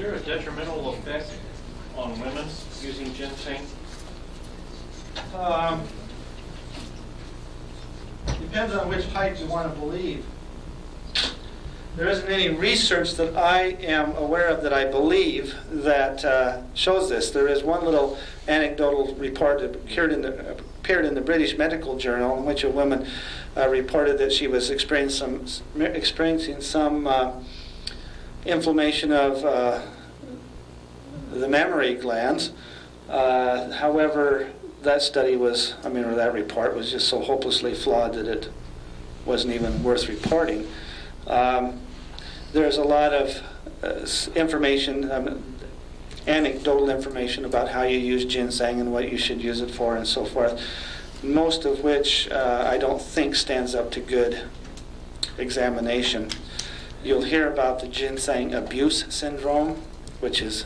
there a detrimental effect on women using ginseng? Depends on which type you want to believe. There isn't any research that I am aware of that I believe that shows this. There is one little anecdotal report that appeared in the British Medical Journal in which a woman reported that she was experiencing some inflammation of the mammary glands. However, that study was, or that report was just so hopelessly flawed that it wasn't even worth reporting. There's a lot of information, anecdotal information about how you use ginseng and what you should use it for and so forth, most of which I don't think stands up to good examination. You'll hear about the ginseng abuse syndrome, which is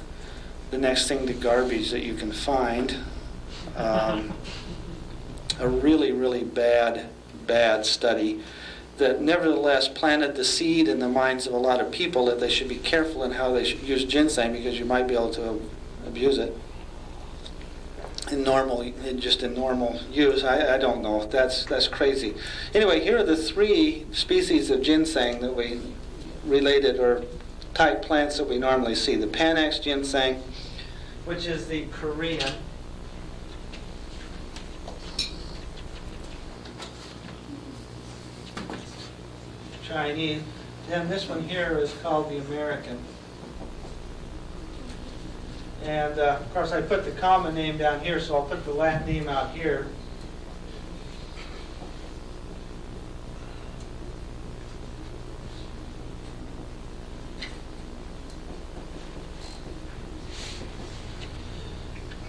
the next thing to garbage that you can find. A really, really bad study that nevertheless planted the seed in the minds of a lot of people that they should be careful in how they should use ginseng because you might be able to abuse it in normal use. I don't know. That's crazy. Anyway, here are the three species of ginseng that we related or type plants that we normally see. The Panax ginseng, which is the Korean. Chinese. Then this one here is called the American. And of course I put the common name down here, so I'll put the Latin name out here.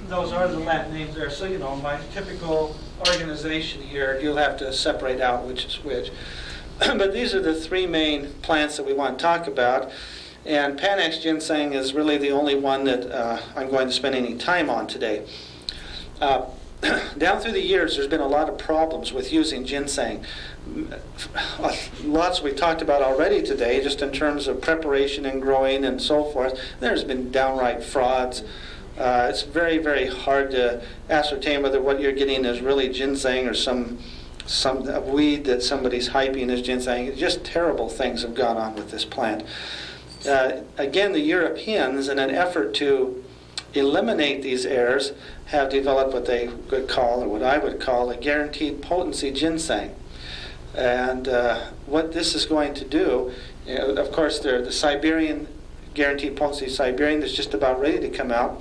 Those are the Latin names there. So, my typical organization here, you'll have to separate out which is which. But these are the three main plants that we want to talk about. And Panax ginseng is really the only one that I'm going to spend any time on today. Down through the years, there's been a lot of problems with using ginseng. Lots we talked about already today, just in terms of preparation and growing and so forth. There's been downright frauds. It's very, very hard to ascertain whether what you're getting is really ginseng or some weed that somebody's hyping as ginseng. Just terrible things have gone on with this plant. Again, the Europeans, in an effort to eliminate these errors, have developed what they would call, or what I would call, a guaranteed potency ginseng. And what this is going to do, of course, the Siberian guaranteed potency Siberian that's just about ready to come out.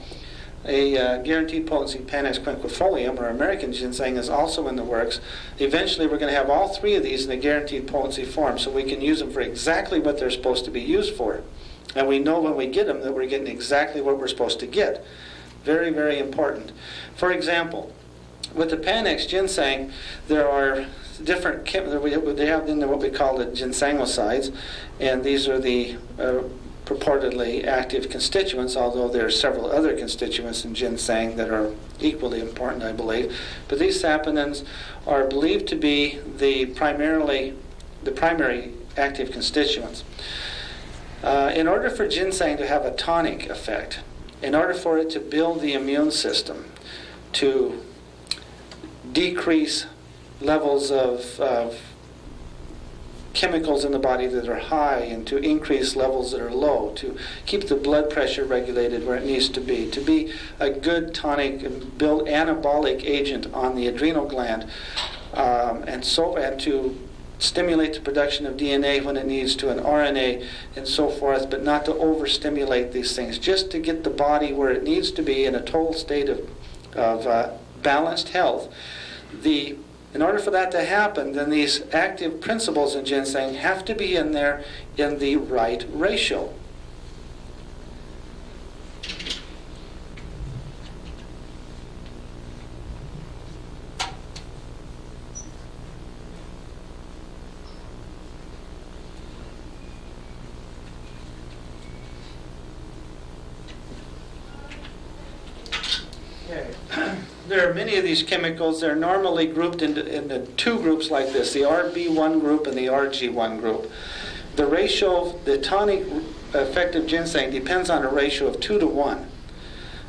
A guaranteed potency Panax quinquefolium, or American ginseng, is also in the works. Eventually we're going to have all three of these in a guaranteed potency form, so we can use them for exactly what they're supposed to be used for. And we know when we get them that we're getting exactly what we're supposed to get. Very, very important. For example, with the Panax ginseng, there are different, they have in there what we call the ginsengicides, and these are the purportedly active constituents, although there are several other constituents in ginseng that are equally important, I believe. But these saponins are believed to be the primary active constituents. In order for ginseng to have a tonic effect, in order for it to build the immune system, to decrease levels of chemicals in the body that are high and to increase levels that are low, to keep the blood pressure regulated where it needs to be a good tonic and build anabolic agent on the adrenal gland, and to stimulate the production of DNA when it needs to, and RNA and so forth, but not to overstimulate these things, just to get the body where it needs to be in a total state of balanced health. In order for that to happen, then these active principles in ginseng have to be in there in the right ratio. Okay. There are many of these chemicals. They're normally grouped into two groups like this, the RB1 group and the RG1 group. The ratio, the tonic effective ginseng depends on a ratio of 2 to 1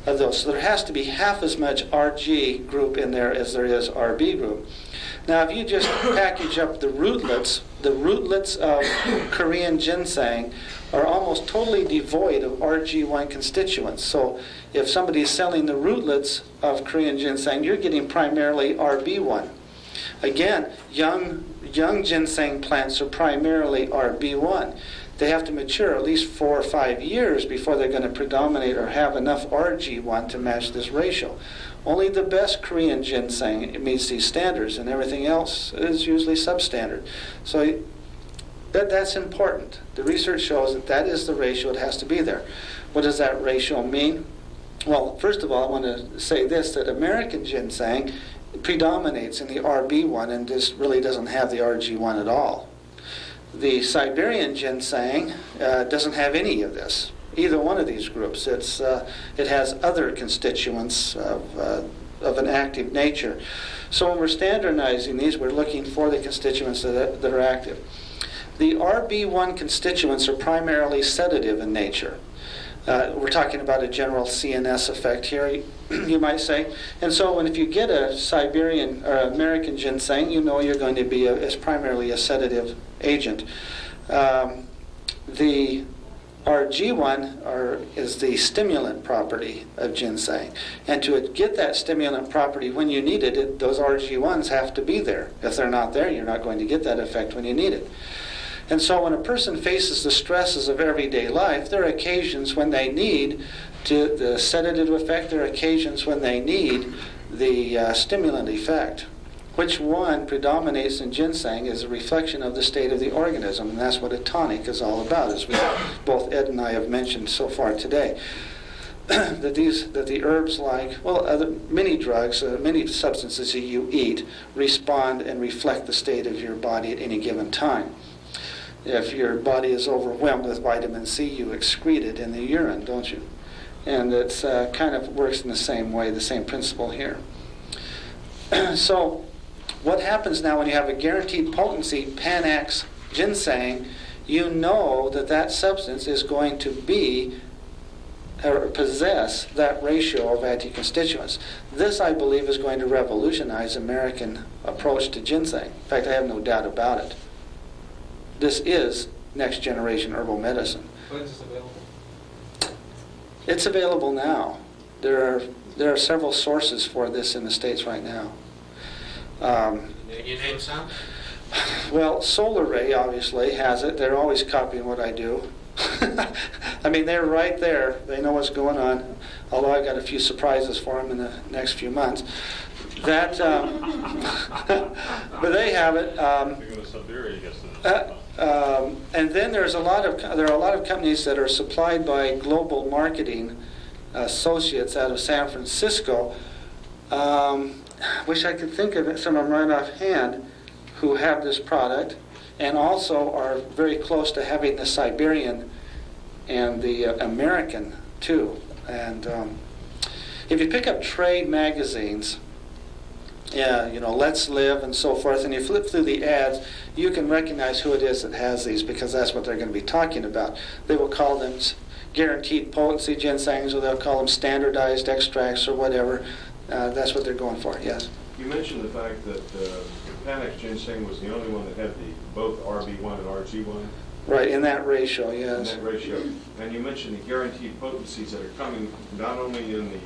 of those. So there has to be half as much RG group in there as there is RB group. Now, if you just package up the rootlets of Korean ginseng are almost totally devoid of RG1 constituents. So if somebody is selling the rootlets of Korean ginseng, you're getting primarily RB1. Again, young ginseng plants are primarily RB1. They have to mature at least 4 or 5 years before they're going to predominate or have enough RG1 to match this ratio. Only the best Korean ginseng meets these standards, and everything else is usually substandard. So that's important. The research shows that is the ratio. It has to be there. What does that ratio mean? Well, first of all, I want to say this, that American ginseng predominates in the RB1 and just really doesn't have the RG1 at all. The Siberian ginseng doesn't have any of this, either one of these groups. It has other constituents of an active nature. So when we're standardizing these, we're looking for the constituents that are active. The RB1 constituents are primarily sedative in nature. We're talking about a general CNS effect here, you might say. And so if you get a Siberian or American ginseng, you know you're going to be as primarily a sedative agent. The RG1 is the stimulant property of ginseng. And to get that stimulant property when you need it, those RG1s have to be there. If they're not there, you're not going to get that effect when you need it. And so when a person faces the stresses of everyday life, there are occasions when they need the sedative effect, there are occasions when they need the stimulant effect. Which one predominates in ginseng is a reflection of the state of the organism, and that's what a tonic is all about, as both Ed and I have mentioned so far today. that the herbs, many drugs, many substances that you eat respond and reflect the state of your body at any given time. If your body is overwhelmed with vitamin C, you excrete it in the urine, don't you? And it kind of works in the same way, the same principle here. So what happens now when you have a guaranteed potency Panax ginseng, you know that substance is going to be or possess that ratio of anti-constituents. This, I believe, is going to revolutionize American approach to ginseng. In fact, I have no doubt about it. This is next generation herbal medicine. When is this available? It's available now. There are several sources for this in the States right now. You name some? Well, Solar Ray obviously has it. They're always copying what I do. I mean, they're right there. They know what's going on. Although I've got a few surprises for them in the next few months. But they have it. And then there are a lot of companies that are supplied by Global Marketing Associates out of San Francisco. Wish I could think of some of them right offhand who have this product, and also are very close to having the Siberian and the American too. And if you pick up trade magazines, Let's Live and so forth, and you flip through the ads, you can recognize who it is that has these, because that's what they're going to be talking about. They will call them guaranteed potency ginsengs, or they'll call them standardized extracts or whatever. That's what they're going for, yes. You mentioned the fact that Panax ginseng was the only one that had both RB1 and RG1. Right, in that ratio, yes. In that ratio. And you mentioned the guaranteed potencies that are coming not only in the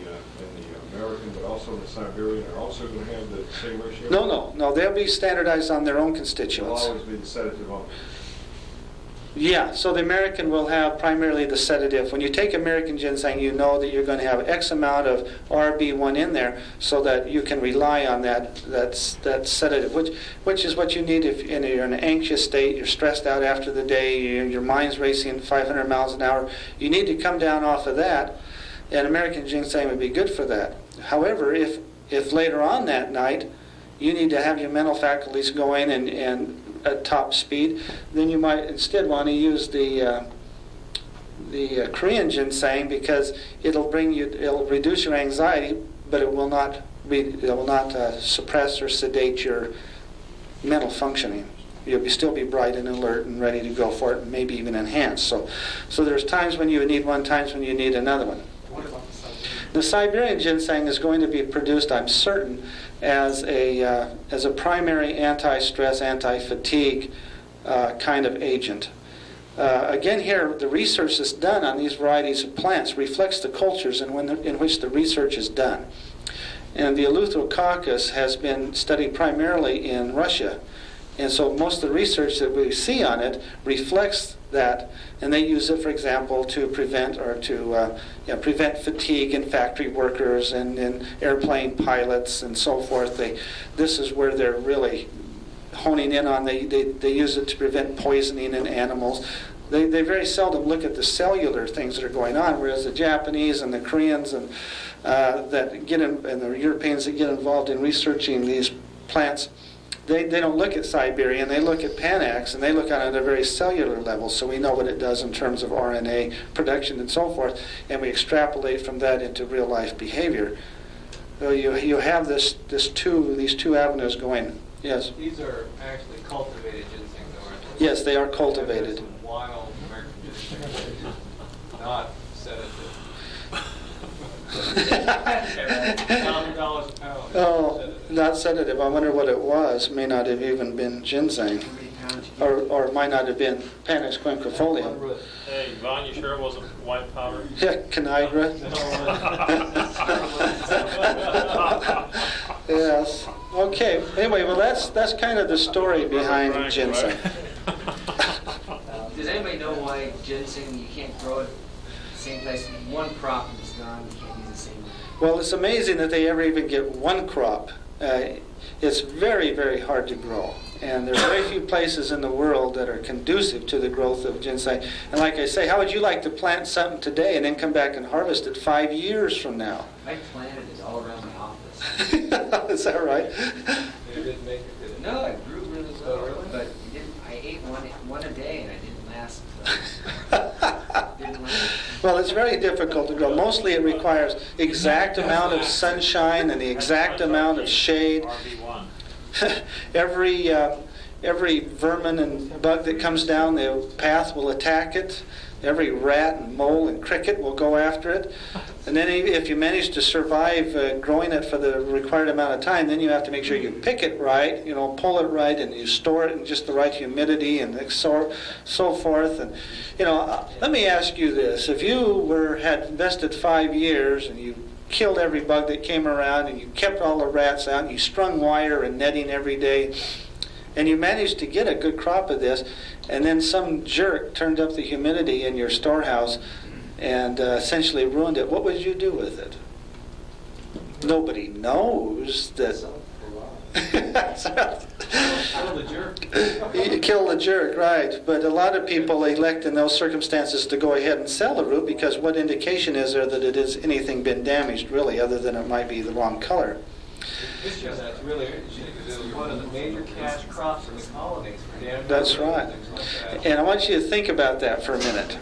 American, but also in the Siberian, are also going to have the same ratio? No. They'll be standardized on their own constituents. They'll always be the sedative only. Yeah, so the American will have primarily the sedative. When you take American ginseng, you know that you're going to have X amount of RB1 in there, so that you can rely on that sedative, which is what you need if you're in an anxious state, you're stressed out after the day, your mind's racing 500 miles an hour. You need to come down off of that, and American ginseng would be good for that. However, if later on that night you need to have your mental faculties going and at top speed, then you might instead want to use the Korean ginseng, because it'll reduce your anxiety, but it will not suppress or sedate your mental functioning. You'll still be bright and alert and ready to go for it, and maybe even enhanced. So there's times when you would need one, times when you need another one. What about The Siberian ginseng is going to be produced, I'm certain, as a primary anti-stress, anti-fatigue kind of agent. Again, here the research that's done on these varieties of plants reflects the cultures in which the research is done. And the Eleutherococcus has been studied primarily in Russia, and so most of the research that we see on it reflects that, and they use it, for example, to prevent fatigue in factory workers and in airplane pilots and so forth. This is where they're really honing in on. They use it to prevent poisoning in animals. They very seldom look at the cellular things that are going on, whereas the Japanese and the Koreans and and the Europeans that get involved in researching these plants, they don't look at Siberian, they look at Panax, and they look at it at a very cellular level, so we know what it does in terms of RNA production and so forth, and we extrapolate from that into real-life behavior. So you have these two avenues going. Yes? These are actually cultivated ginseng, though, aren't they? Yes, they are cultivated. Some wild American ginseng, not sedative. $1,000 a pound. Oh, not sedative. I wonder what it was. May not have even been ginseng. Or it might not have been Panax quinquefolium. Hey, Yvonne, you sure it wasn't white powder? Yeah, Canigra. Yes. Okay. Anyway, well, that's kind of the story behind ginseng. Does anybody know why ginseng, you can't grow it the same place? One crop is gone, you can't use the same one. Well, it's amazing that they ever even get one crop. It's very, very hard to grow. And there are very few places in the world that are conducive to the growth of ginseng. And like I say, how would you like to plant something today and then come back and harvest it 5 years from now? I planted it all around my office. Is that right? They didn't make it, did it? No, it grew really well, Oh, really? but it didn't, I ate one a day and I didn't last. Didn't last. Well, it's very difficult to grow. Mostly it requires exact amount of sunshine and the exact amount of shade. RB1. Every vermin and bug that comes down the path will attack it. Every rat and mole and cricket will go after it. And then if you manage to survive growing it for the required amount of time, then you have to make sure you pick it right, pull it right, and you store it in just the right humidity and so forth. And let me ask you this: if you had invested 5 years and you killed every bug that came around and you kept all the rats out and you strung wire and netting every day, and you managed to get a good crop of this, and then some jerk turned up the humidity in your storehouse and essentially ruined it, what would you do with it? Nobody knows that. Kill the jerk. You kill the jerk, right. But a lot of people elect in those circumstances to go ahead and sell the root, because what indication is there that it has anything been damaged, really, other than it might be the wrong color? That's really interesting, because it was one of the major cash crops in the colonies for damn. That's right. And I want you to think about that for a minute.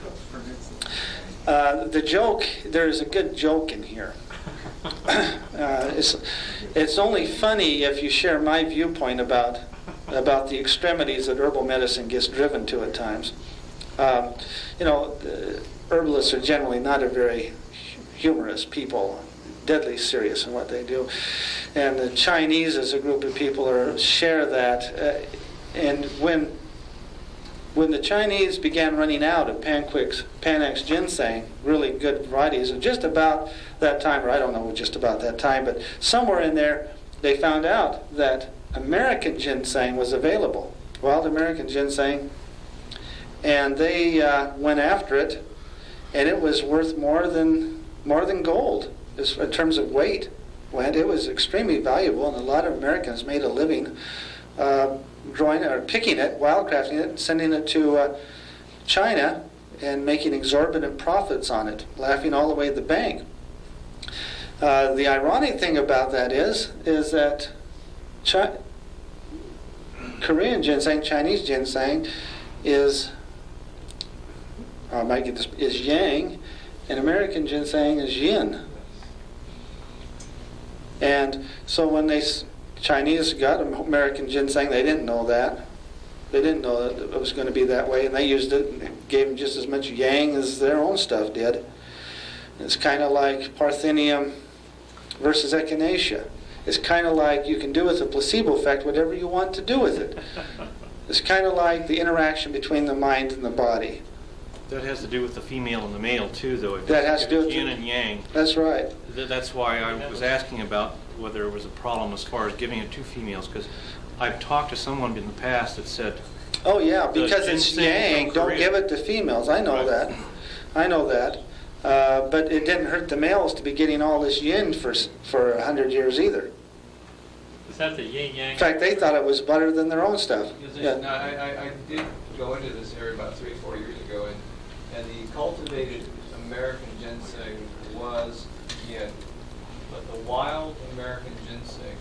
The joke, there's a good joke in here. It's only funny if you share my viewpoint about the extremities that herbal medicine gets driven to at times. Herbalists are generally not a very humorous people, deadly serious in what they do. And the Chinese as a group of people share that. And when the Chinese began running out of Panax ginseng, really good varieties, and just about that time, or I don't know just about that time, but somewhere in there, they found out that American ginseng was available, wild American ginseng, and they went after it, and it was worth more than gold in terms of weight. It was extremely valuable, and a lot of Americans made a living growing or picking it, wildcrafting it, sending it to China, and making exorbitant profits on it, laughing all the way to the bank. The ironic thing about that is that Korean ginseng, Chinese ginseng, is yang, and American ginseng is yin. And so when Chinese got American ginseng, they didn't know that. They didn't know that it was going to be that way, and they used it and gave them just as much yang as their own stuff did. It's kind of like Parthenium versus Echinacea. It's kind of like you can do with a placebo effect whatever you want to do with it. It's kind of like the interaction between the mind and the body. That has to do with the female and the male too, though. That has to do with yin and yang. That's right. That's why I was asking about whether there was a problem as far as giving it to females, because I've talked to someone in the past that said, Oh yeah, because it's ginseng yang, from don't Korea. give it to females. I know Right. that. I know that. But it didn't hurt the males to be getting all this yin for 100 years either. Is that the yin yang? In fact, they thought it was better than their own stuff. Now, I did go into this area about 3 or 4 years ago, and the cultivated American ginseng was yin, but the wild American ginseng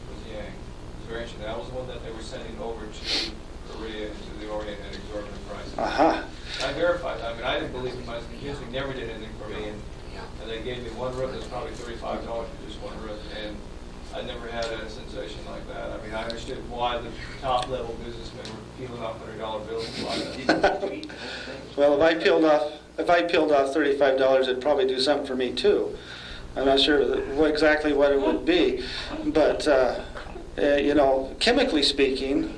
was yang. It was very interesting. That was the one that they were sending over to Korea and to the Orient at exorbitant prices. Aha. I verified. I mean, I didn't believe in my ginseng. Never did anything for me, and they gave me one root that's probably $35 for just one root, and I never had a sensation like that. I mean, I understood why the top level businessmen were peeling off $100 bills and like that. Well, if I peeled off $35, it'd probably do something for me too. I'm not sure exactly what it would be, but chemically speaking,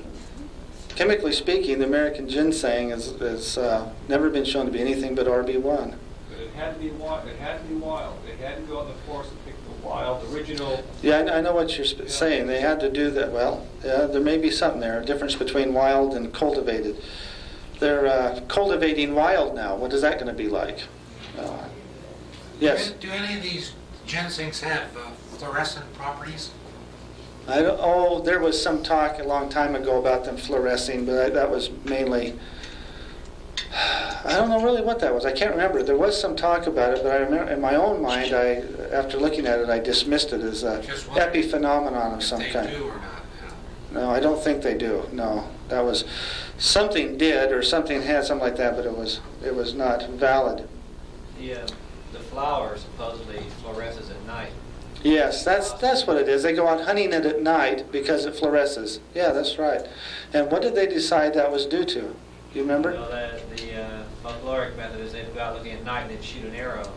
the American ginseng is never been shown to be anything but RB1. But it had to be wild. It had to be wild. They had to go in the forest and pick the wild, original. Yeah, I know what you're saying. They had to do that. Well, yeah, there may be something there, a difference between wild and cultivated. They're cultivating wild now. What is that going to be like? Yes? Do any of these ginsengs have fluorescent properties? There was some talk a long time ago about them fluorescing, but that was mainly, I don't know really what that was. I can't remember. There was some talk about it, but I remember in my own mind, after looking at it, I dismissed it as a epiphenomenon of some kind. If they do or not? No, I don't think they do. No, that was something did or something had something like that, but it was not valid. The flower supposedly fluoresces at night. Yes, that's what it is. They go out hunting it at night because it fluoresces. Yeah, that's right. And what did they decide that was due to? Do you remember? Well, the folkloric method is they'd go out looking at night and they'd shoot an arrow.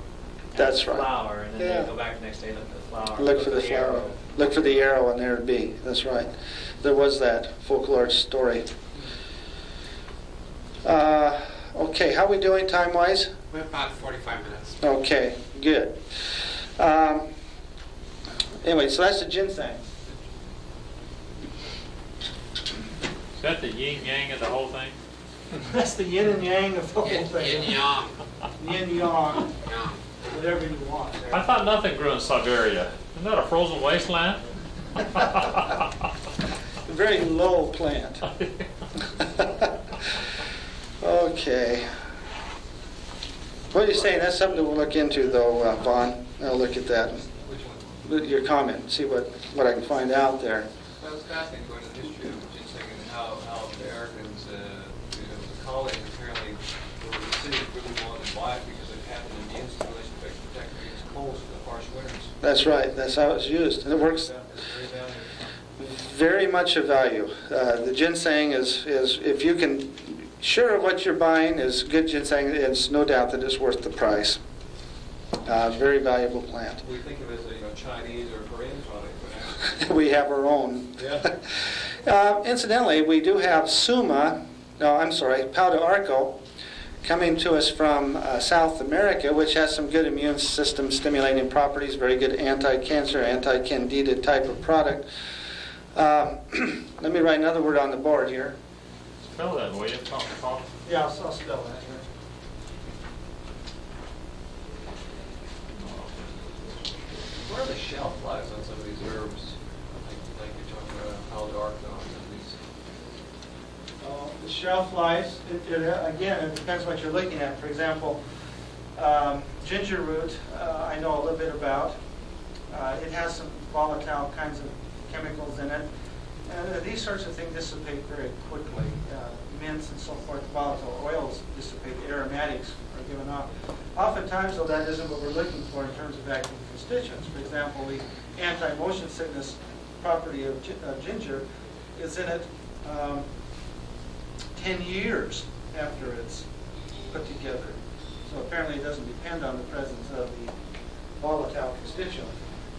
That's at the right. flower, and then Yeah. they'd go back the next day, look for the flower. Look for the flower. arrow. Look for the arrow, and there it'd be. That's right. There was that folklore story. Okay, how are we doing time-wise? We're about 45 minutes. Okay, good. Anyway, so that's the ginseng. Is that the yin yang of the whole thing? That's the yin and yang of the whole Yin thing. yang. Yin yang, Yeah. whatever you want. I thought nothing grew in Siberia. Isn't that a frozen wasteland? A very low plant. Okay. What are you saying? That's something that we'll look into, though, Vaughn. I'll look at that. Which one? Your comment, see what I can find out there. Well, it's fascinating going to the history of ginseng and how Americans, the colonies apparently, the cities really wanted to buy it because it had an immune stimulation effect to protect against colds for the harsh winters. That's right. That's how it's used, and it works It's very valuable. very much of value. The ginseng is if you can sure of what you're buying is good ginseng, it's no doubt that it's worth the price. Very valuable plant. We think of it as a Chinese or Korean product, but actually, We have our own. yeah. Incidentally, we do have Pau de Arco, coming to us from South America, which has some good immune system stimulating properties, very good anti-cancer, anti-candida type of product. Let me write another word on the board here. Spell that, will you? Tom? Yeah, I'll spell that here. What are the shelf lives on some of these herbs? Like you're talking about how dark on some of these. The shelf life, again, it depends what you're looking at. For example, ginger root, I know a little bit about. It has some volatile kinds of chemicals in it. And these sorts of things dissipate very quickly. Mints and so forth, volatile oils dissipate, aromatics are given off. Oftentimes, though, that isn't what we're looking for in terms of active constituents. For example, the anti-motion sickness property of ginger is in it. 10 years after it's put together. So apparently it doesn't depend on the presence of the volatile constituent.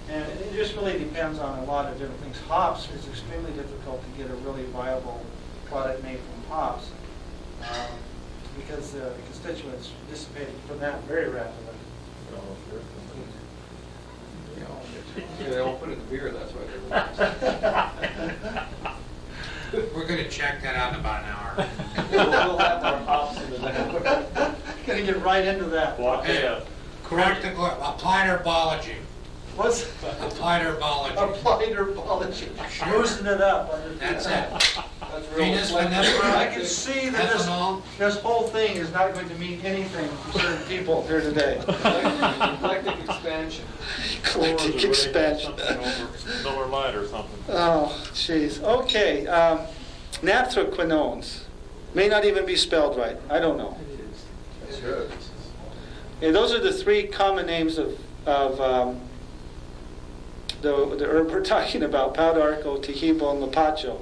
And it just really depends on a lot of different things. Hops is extremely difficult to get a really viable product made from hops because the constituents dissipate from that very rapidly. Yeah, they all put it in beer, that's why they're We're going to check that out in about an hour. We'll have our hops in the next. Gonna get right into that. Block it up. Correct the applied herbology. What's Applied herbology. applied herbology? Loosen it up. That's it. That's real Venus, reflective. Vanessa, I can see that ethanol. this whole thing is not going to mean anything to certain people here today. Eclectic expansion. Eclectic expansion. Miller Lite or something. Oh, jeez. Okay. Naphthoquinones. May not even be spelled right. I don't know. That's good. Okay, those are the three common names of the herb we're talking about: Paudarco, Tejibo, and Lapacho.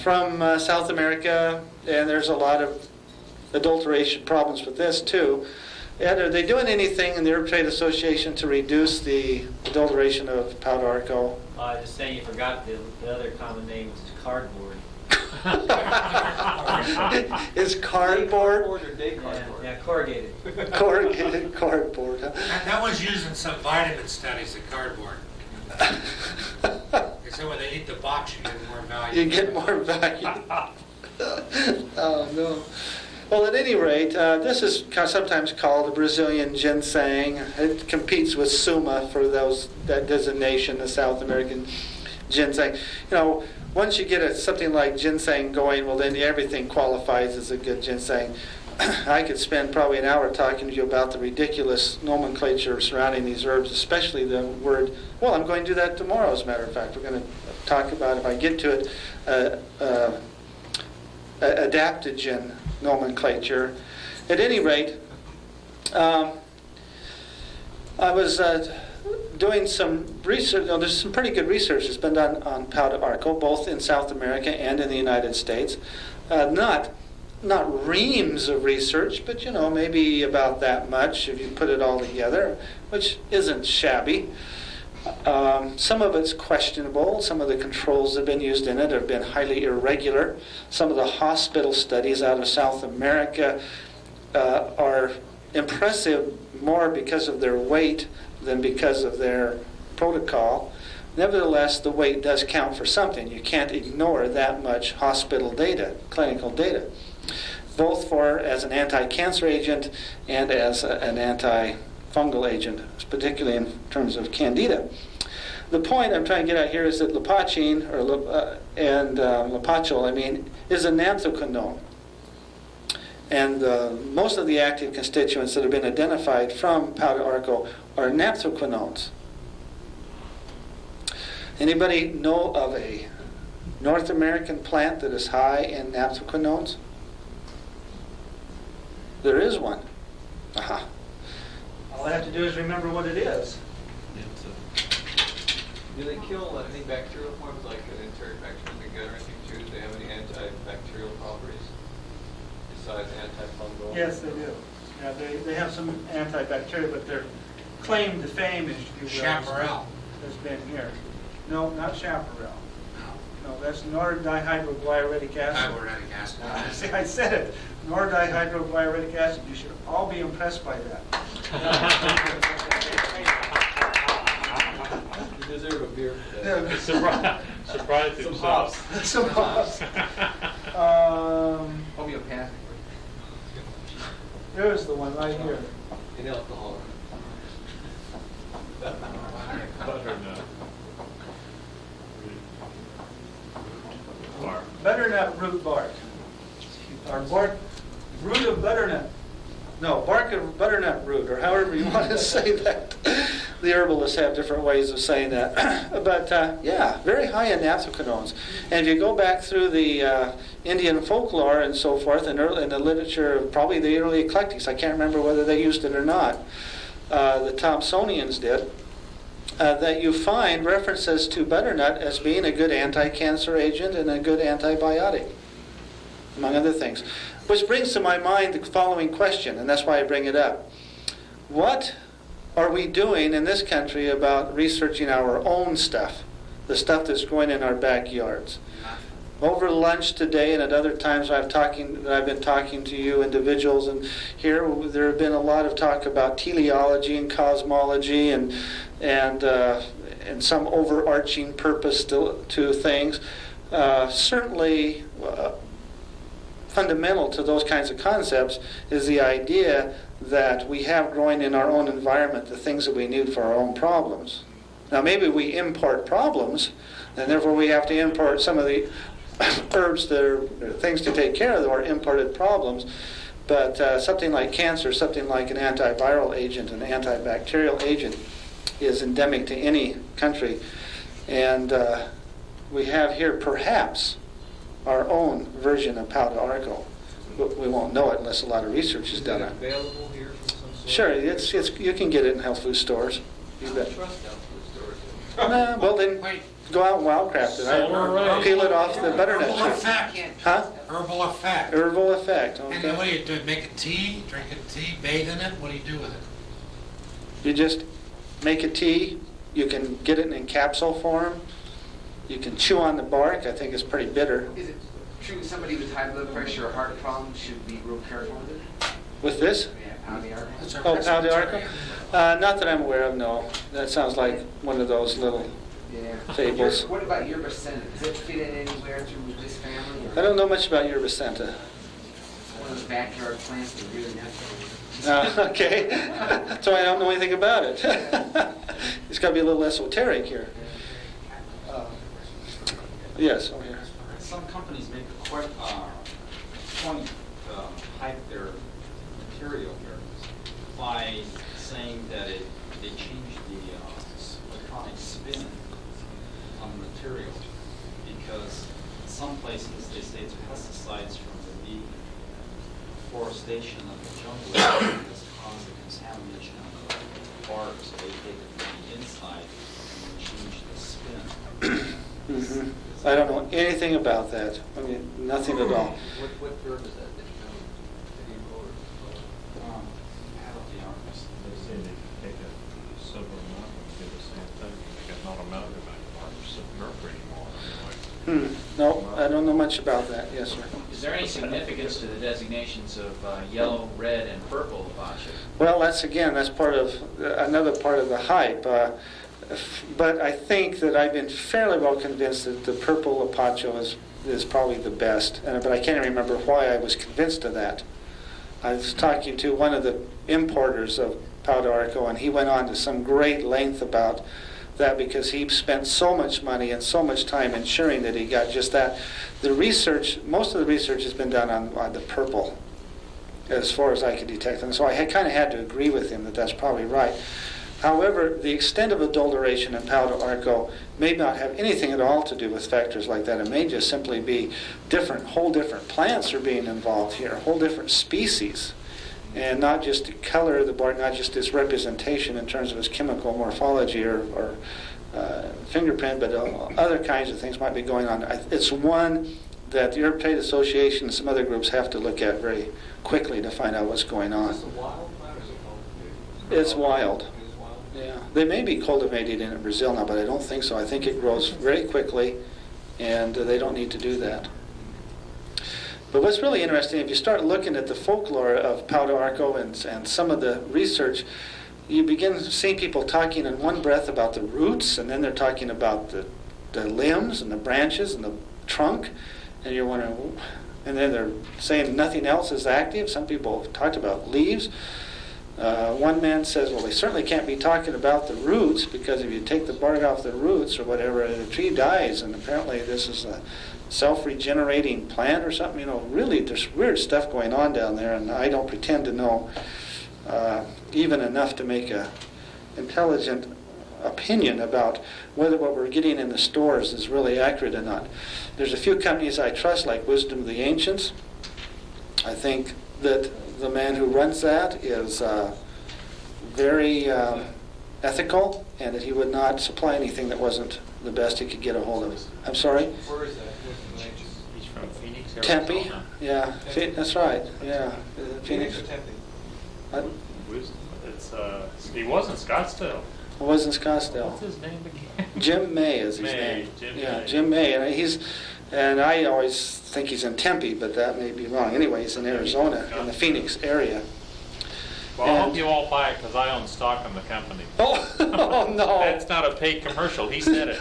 From South America, and there's a lot of adulteration problems with this too. And are they doing anything in the Herb Trade Association to reduce the adulteration of Paudarco? Just saying you forgot the other common name is cardboard. Is cardboard? Or day cardboard. Yeah, corrugated. Corrugated cardboard. Huh? That was used in some vitamin studies, the cardboard. They said when they eat the box, you get more value. You get more value. Oh, no. Well, at any rate, this is sometimes called the Brazilian ginseng. It competes with Suma for that designation, the South American ginseng. You know, once you get something like ginseng going, well, then everything qualifies as a good ginseng. I could spend probably an hour talking to you about the ridiculous nomenclature surrounding these herbs, especially the word, well, I'm going to do that tomorrow, as a matter of fact. We're going to talk about, if I get to it, adaptogen nomenclature. At any rate, I was doing some research. There's some pretty good research that's been done on Paudarco, both in South America and in the United States. Not reams of research, but maybe about that much if you put it all together, which isn't shabby. Some of it's questionable. Some of the controls that have been used in it have been highly irregular. Some of the hospital studies out of South America are impressive more because of their weight than because of their protocol. Nevertheless, the weight does count for something. You can't ignore that much hospital data, clinical data, both as an anti-cancer agent and as an antifungal agent, particularly in terms of candida. The point I'm trying to get at here is that Lapachine and Lapacho, is a naphthoquinone. And most of the active constituents that have been identified from Paudarco are naphthoquinones. Anybody know of a North American plant that is high in naphthoquinones? There is one. Aha. All I have to do is remember what it is. Do they kill any bacterial forms like an enteric bacterium in the gut or anything too? Do they have any antibacterial properties besides antifungal? Yes, they do. Yeah, they have some antibacterial, but their claim to fame, if you will, Chaparral. has been here. No, not chaparral. No, that's nor-dihydroguairic acid. Diuretic acid. See, I said it. Nor-dihydroguairic acid. You should all be impressed by that. You deserve a beer for that. Surprise Some himself. hops. Some hops. Homeopathic. There's the one right here. Inalcoholic. Butternut. Bark. Butternut root bark. Or root of butternut. No, bark of butternut root, or however you want to say that. The herbalists have different ways of saying that. But yeah, very high in naphthoquinones. And if you go back through the Indian folklore and so forth, in the literature of probably the early eclectics, I can't remember whether they used it or not, the Thompsonians did, that you find references to butternut as being a good anti-cancer agent and a good antibiotic. among other things. Which brings to my mind the following question, and that's why I bring it up. What are we doing in this country about researching our own stuff, the stuff that's growing in our backyards? Over lunch today and at other times I've been talking to you individuals, and here there have been a lot of talk about teleology and cosmology and some overarching purpose to things. Certainly, fundamental to those kinds of concepts is the idea that we have growing in our own environment the things that we need for our own problems. Now, maybe we import problems, and therefore we have to import some of the herbs that are things to take care of our imported problems. But something like cancer, something like an antiviral agent, an antibacterial agent, is endemic to any country. And we have here perhaps our own version of Palo d'Arco. But we won't know it unless a lot of research is done on it. Available here from some sort? Sure, it's you can get it in health food stores. You I bet. don't trust health food stores. Well, then Wait, go out and wildcraft it. Solar Peel it off the butternut Herbal tree. effect. Huh? Herbal effect. Herbal effect. And Okay. then what do you do? Make a tea? Drink a tea? Bathe in it? What do you do with it? You just make a tea. You can get it in capsule form. You can chew on the bark. I think it's pretty bitter. Is it true somebody with high blood pressure or heart problems should be real careful with it? With this? Yeah, Palo d'Arco. It's a Oh, Palo d'Arco? respiratory. Not that I'm aware of, no. That sounds like one of those little Yeah. fables. What about yerba does it fit in anywhere through this family? I don't know much about yerba santa. One of those backyard plants that really natural. Okay. So I don't know anything about it. It's got to be a little esoteric here. Yes, over here. Some companies make a point to hype their material here by saying that they change the electronic spin on the material, because in some places they say it's pesticides from the deforestation of the jungle has caused the contamination of the bark, so they take it from the inside and change the spin. Mm-hmm. I don't know anything about that. I mean, nothing at all. What herb is that that you grow? Palo d'Arco. They say they take a silver amount and do the same thing. They got not amalgamate or mercury anymore. No, I don't know much about that. Yes, sir. Is there any significance to the designations of yellow, red, and purple apache? Well, that's part of another part of the hype. But I think that I've been fairly well convinced that the purple apacho is probably the best. But I can't remember why I was convinced of that. I was talking to one of the importers of Palo d'Arco, and he went on to some great length about that because he spent so much money and so much time ensuring that he got just that. Most of the research has been done on the purple, as far as I could detect. And so I kind of had to agree with him that that's probably right. However, the extent of adulteration in Palo d'Arco may not have anything at all to do with factors like that. It may just simply be whole different plants are being involved here, whole different species. And not just the color of the bark, not just its representation in terms of its chemical morphology or fingerprint, but other kinds of things might be going on. It's one that the Herb Trade Association and some other groups have to look at very quickly to find out what's going Is on. this a wild plant or is it cultivated? It's wild. It is wild? Yeah, they may be cultivated in Brazil now, but I don't think so. I think it grows very quickly, and they don't need to do that. But what's really interesting, if you start looking at the folklore of Palo d'Arco and some of the research, you begin seeing people talking in one breath about the roots, and then they're talking about the limbs and the branches and the trunk, and you're wondering, and then they're saying nothing else is active. Some people have talked about leaves. One man says, well, they certainly can't be talking about the roots, because if you take the bark off the roots or whatever, the tree dies, and apparently this is a self-regenerating plant or something. Really there's weird stuff going on down there, and I don't pretend to know even enough to make a intelligent opinion about whether what we're getting in the stores is really accurate or not. There's a few companies I trust, like Wisdom of the Ancients. I think that the man who runs that is very ethical, and that he would not supply anything that wasn't the best he could get a hold of. I'm sorry? Where is that? What's the name? He's from Phoenix. Tempe, yeah, that's right, yeah. Phoenix or Tempe? He was in Scottsdale. It was in Scottsdale. What's his name again? Jim May is his May, name. Jim Yeah, May. Jim May, and I always think he's in Tempe, but that may be wrong. Anyway, he's in Arizona, in the Phoenix area. Well, I hope And- you all buy it because I own stock in the company. Oh, oh no! That's not a paid commercial. He said it.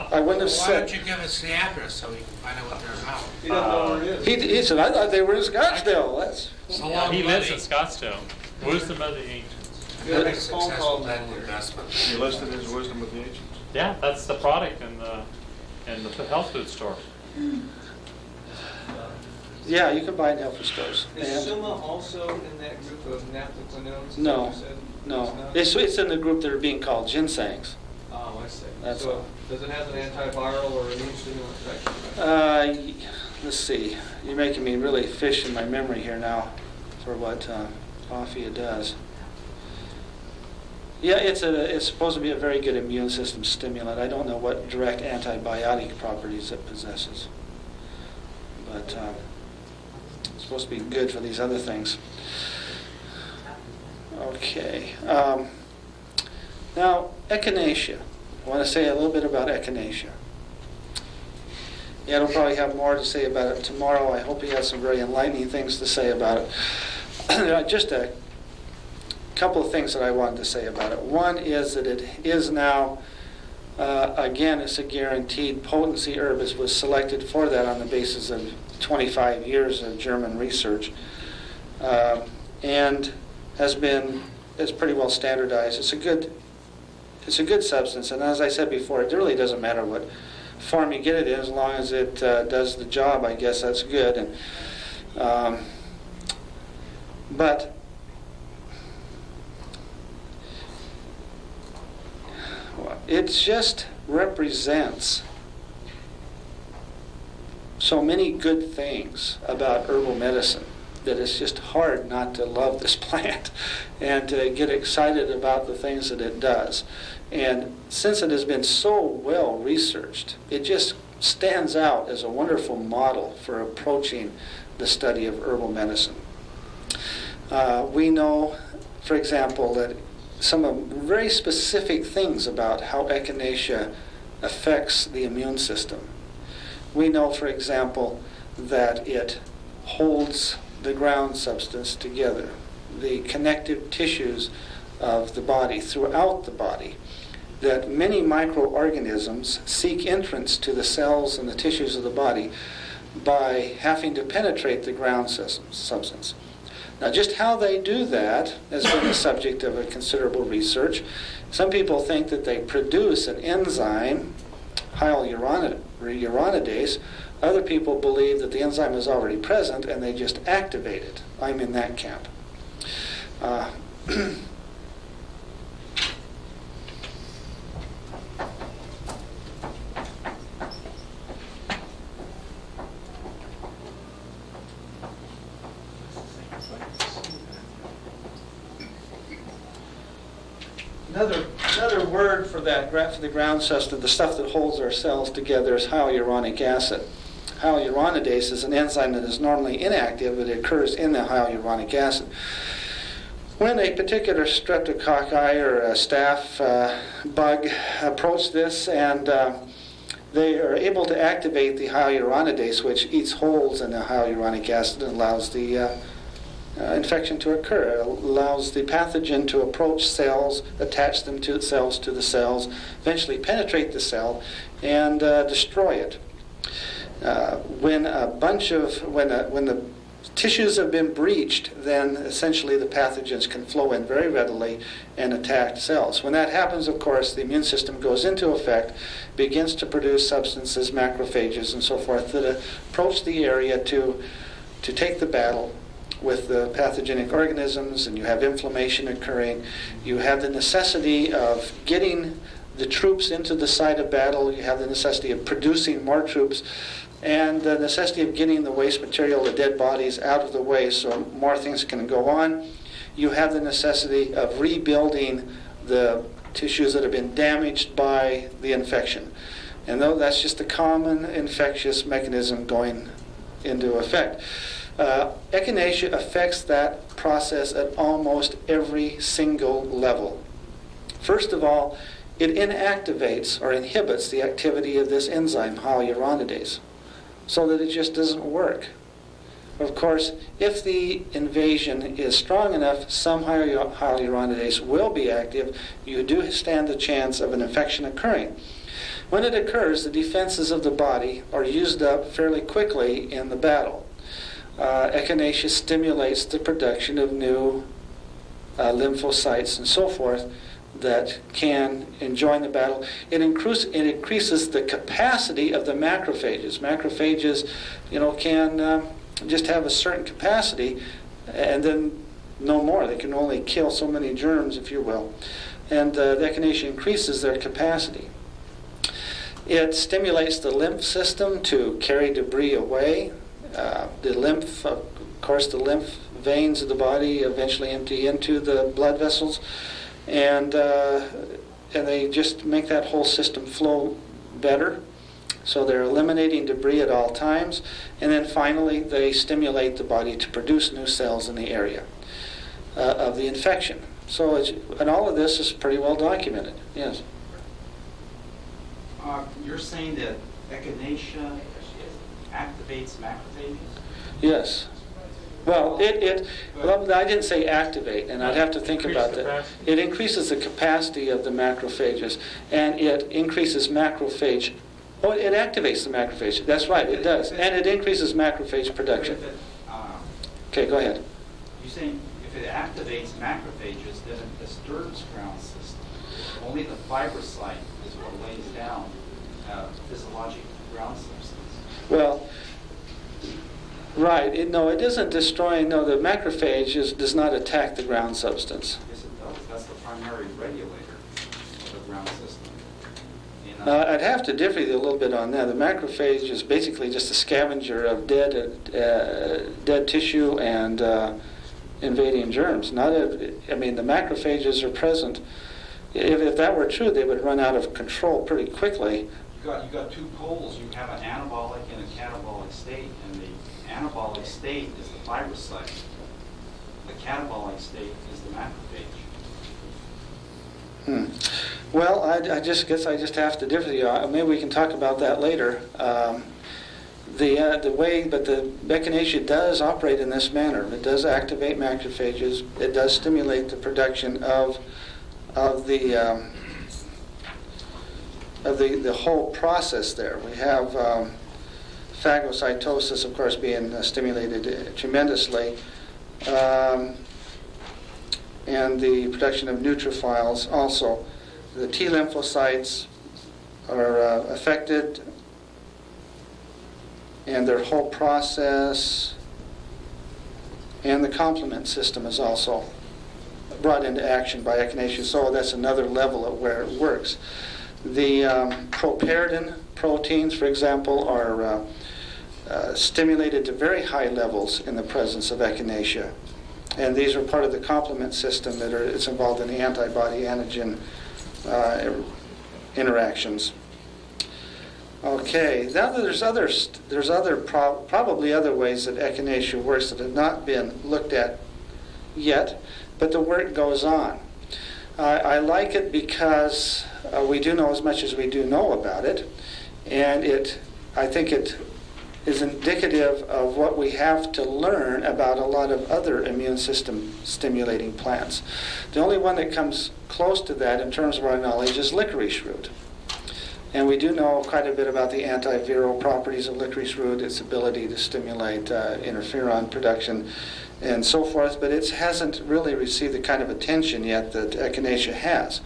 I wouldn't have Why don't said. you give us the address so we can find out what they're about? He doesn't know where it is. He said, I thought they were in Scottsdale. That's So long He lives money. in Scottsdale. Wisdom of the ancients. Yeah, Very make a phone call successful down dental there. investment. You listed his wisdom of the ancients. Yeah, that's the product in the health food store. yeah, you can buy it in health food stores. Is And- Suma also in that group of naphthoquinones? No, that you said? no. It's not? It's in the group that are being called ginsengs. Oh, I see. That's So, all. does it have an antiviral or immune stimulant effect? Let's see. You're making me really fish in my memory here now for what coffee does. Yeah, it's supposed to be a very good immune system stimulant. I don't know what direct antibiotic properties it possesses, but it's supposed to be good for these other things. Okay. Now, echinacea. I want to say a little bit about echinacea. Yeah, I'll probably have more to say about it tomorrow. I hope he has some very enlightening things to say about it. Just a couple of things that I wanted to say about it. One is that it is now, again, it's a guaranteed potency herb. It was selected for that on the basis of 25 years of German research, and it's pretty well standardized. It's a good substance, and as I said before, it really doesn't matter what form you get it in, as long as it does the job. I guess that's good. And but it just represents so many good things about herbal medicine that it's just hard not to love this plant and to get excited about the things that it does. And since it has been so well researched, it just stands out as a wonderful model for approaching the study of herbal medicine. We know, for example, that some very specific things about how echinacea affects the immune system. We know, for example, that it holds the ground substance together, the connective tissues of the body, throughout the body, that many microorganisms seek entrance to the cells and the tissues of the body by having to penetrate the ground substance. Now, just how they do that has been the subject of a considerable research. Some people think that they produce an enzyme, hyaluronidase. Other people believe that the enzyme is already present and they just activate it. I'm in that camp. Another word for that, for the ground substance, the stuff that holds our cells together, is hyaluronic acid. Hyaluronidase is an enzyme that is normally inactive, but it occurs in the hyaluronic acid. When a particular streptococci or a staph bug approach this, and they are able to activate the hyaluronidase, which eats holes in the hyaluronic acid and allows the infection to occur. It allows the pathogen to approach cells, attach themselves to the cells, eventually penetrate the cell, and destroy it. When the tissues have been breached, then essentially the pathogens can flow in very readily and attack cells. When that happens, of course, the immune system goes into effect, begins to produce substances, macrophages, and so forth, that approach the area to take the battle with the pathogenic organisms, and you have inflammation occurring. You have the necessity of getting the troops into the site of battle. You have the necessity of producing more troops, and the necessity of getting the waste material, the dead bodies, out of the way so more things can go on. You have the necessity of rebuilding the tissues that have been damaged by the infection. And though that's just a common infectious mechanism going into effect. Echinacea affects that process at almost every single level. First of all, it inactivates or inhibits the activity of this enzyme, hyaluronidase, so that it just doesn't work. Of course, if the invasion is strong enough, some hyaluronidase will be active. You do stand the chance of an infection occurring. When it occurs, the defenses of the body are used up fairly quickly in the battle. Echinacea stimulates the production of new lymphocytes and so forth that can join the battle. It increases the capacity of the macrophages. Macrophages, can just have a certain capacity, and then no more. They can only kill so many germs, if you will. And the echinacea increases their capacity. It stimulates the lymph system to carry debris away. The lymph veins of the body eventually empty into the blood vessels, and they just make that whole system flow better. So they're eliminating debris at all times, and then finally they stimulate the body to produce new cells in the area of the infection. So and all of this is pretty well documented. Yes. You're saying that echinacea activates macrophages? Yes. Well, I didn't say activate, and I'd have to think about that. It increases the capacity of the macrophages, and it increases macrophage. Oh, it activates the macrophage. That's right, it does. And it increases macrophage production. Okay, go ahead. You're saying if it activates macrophages, then it disturbs ground system. Only the fibrocyte is what lays down physiologic ground substance. Well, right. It isn't destroying. No, the macrophage does not attack the ground substance. Yes, it does. That's the primary regulator of the ground system. I'd have to differ with you a little bit on that. The macrophage is basically just a scavenger of dead tissue and invading germs. The macrophages are present. If that were true, they would run out of control pretty quickly. You got two poles. You have an anabolic and a catabolic state, and the anabolic state is the fibrocyte. The catabolic state is the macrophage. Well, I just guess I just have to differ with you. Maybe we can talk about that later. The way, but the echinacea does operate in this manner. It does activate macrophages. It does stimulate the production of the whole process there. We have phagocytosis, of course, being stimulated tremendously. And the production of neutrophils also. The T lymphocytes are affected, and their whole process, and the complement system is also brought into action by echinacea. So that's another level of where it works. The properdin proteins, for example, are stimulated to very high levels in the presence of echinacea. And these are part of the complement system it's involved in the antibody-antigen interactions. Okay, now there's probably other ways that echinacea works that have not been looked at yet, but the work goes on. I like it because we do know as much as we do know about it, and I think it is indicative of what we have to learn about a lot of other immune system stimulating plants. The only one that comes close to that in terms of our knowledge is licorice root. And we do know quite a bit about the antiviral properties of licorice root, its ability to stimulate interferon production and so forth, but it hasn't really received the kind of attention yet that echinacea has.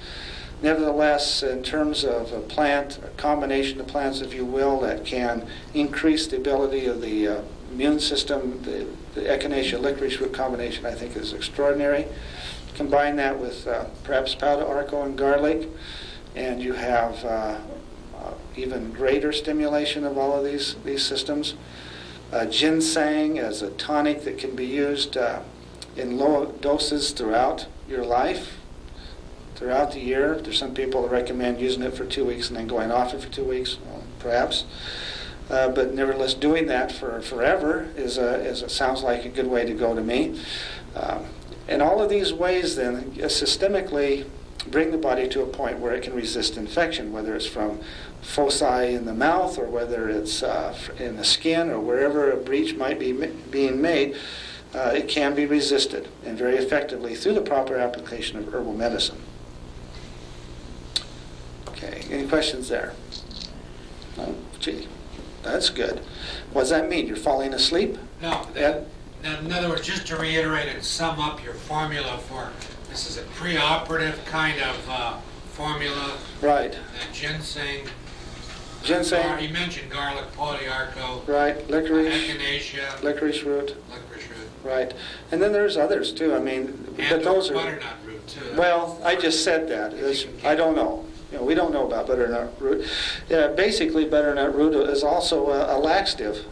Nevertheless, in terms of a plant, a combination of plants, if you will, that can increase the ability of the immune system, the echinacea licorice root combination, I think, is extraordinary. Combine that with perhaps Palo Arco and garlic, and you have even greater stimulation of all of these systems. Ginseng as a tonic that can be used in low doses throughout your life throughout the year. There's some people that recommend using it for 2 weeks and then going off it for 2 weeks, well, perhaps. But nevertheless, doing that for forever sounds like a good way to go to me. And all of these ways then systemically bring the body to a point where it can resist infection, whether it's from foci in the mouth or whether it's in the skin or wherever a breach might be being made. It can be resisted, and very effectively through the proper application of herbal medicine. Okay, any questions there? Oh, gee, that's good. What does that mean? You're falling asleep? No. Ed? Now, in other words, just to reiterate and sum up your formula for, this is a preoperative kind of formula. Right. Ginseng. Ginseng. You mentioned garlic, polyarco. Right, licorice. Echinacea. Licorice root. Licorice root. Right. And then there's others too. I mean, but those are... butternut root too. Well, I just said that. I don't know. We don't know about butternut root. Basically, butternut root is also a laxative.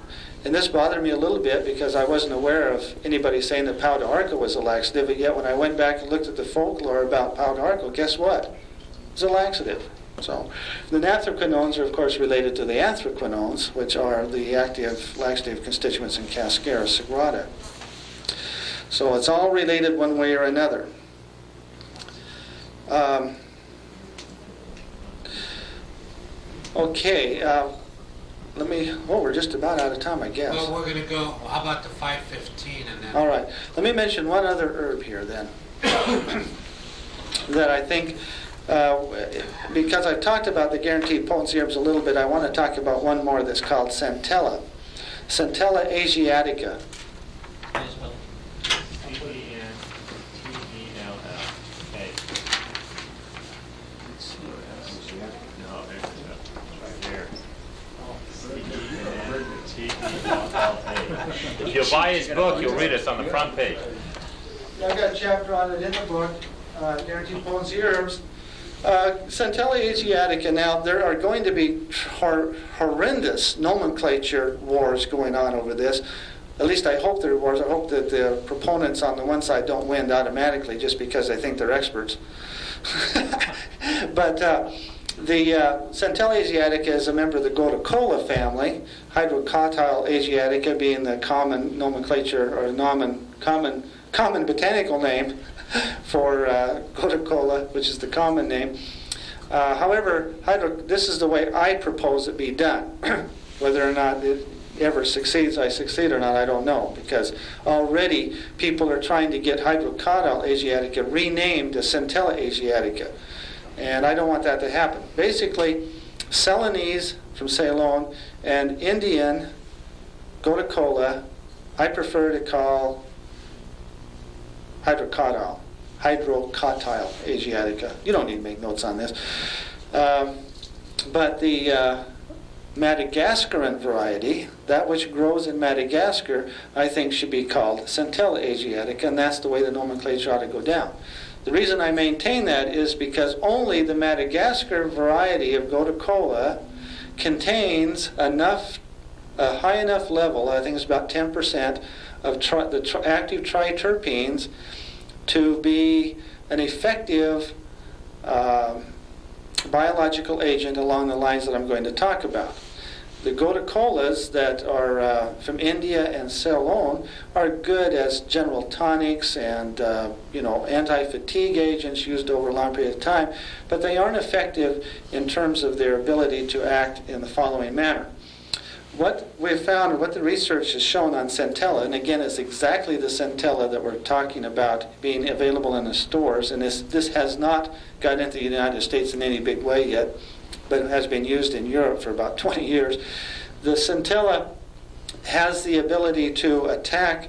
And this bothered me a little bit because I wasn't aware of anybody saying that pau d'arco was a laxative, but yet when I went back and looked at the folklore about pau d'arco, guess what? It's a laxative. So the naphthoquinones are, of course, related to the anthraquinones, which are the active laxative constituents in Cascara sagrada. So it's all related one way or another. Okay, we're just about out of time, I guess. Well, we're going to go, how about the 5:15 and then... All right. Let me mention one other herb here then that I think, because I've talked about the guaranteed potency herbs a little bit, I want to talk about one more that's called Centella. Centella asiatica. If you buy his book, you'll read it on the front page. I've got a chapter on it in the book, Guaranteed Potency Herbs. Centella asiatica, now there are going to be horrendous nomenclature wars going on over this. At least I hope there are wars. I hope that the proponents on the one side don't win automatically just because they think they're experts. But the Centella asiatica is a member of the Goticola family, Hydrocotyl asiatica being the common nomenclature or common botanical name for Goticola, which is the common name. However, this is the way I propose it be done. Whether or not it ever succeeds, I succeed or not, I don't know, because already people are trying to get Hydrocotyl asiatica renamed to Centella asiatica. And I don't want that to happen. Basically, Ceylonese from Ceylon and Indian Goticola, I prefer to call Hydrocotyl asiatica. You don't need to make notes on this. But the Madagascaran variety, that which grows in Madagascar, I think should be called Centella asiatica, and that's the way the nomenclature ought to go down. The reason I maintain that is because only the Madagascar variety of Goticola contains a high enough level, I think it's about 10%, of the active triterpenes to be an effective biological agent along the lines that I'm going to talk about. The Goticolas that are from India and Ceylon are good as general tonics and anti-fatigue agents used over a long period of time, but they aren't effective in terms of their ability to act in the following manner. What we've found, or what the research has shown on Centella, and again it's exactly the Centella that we're talking about being available in the stores, and this has not got into the United States in any big way yet, but it has been used in Europe for about 20 years. The Centella has the ability to attack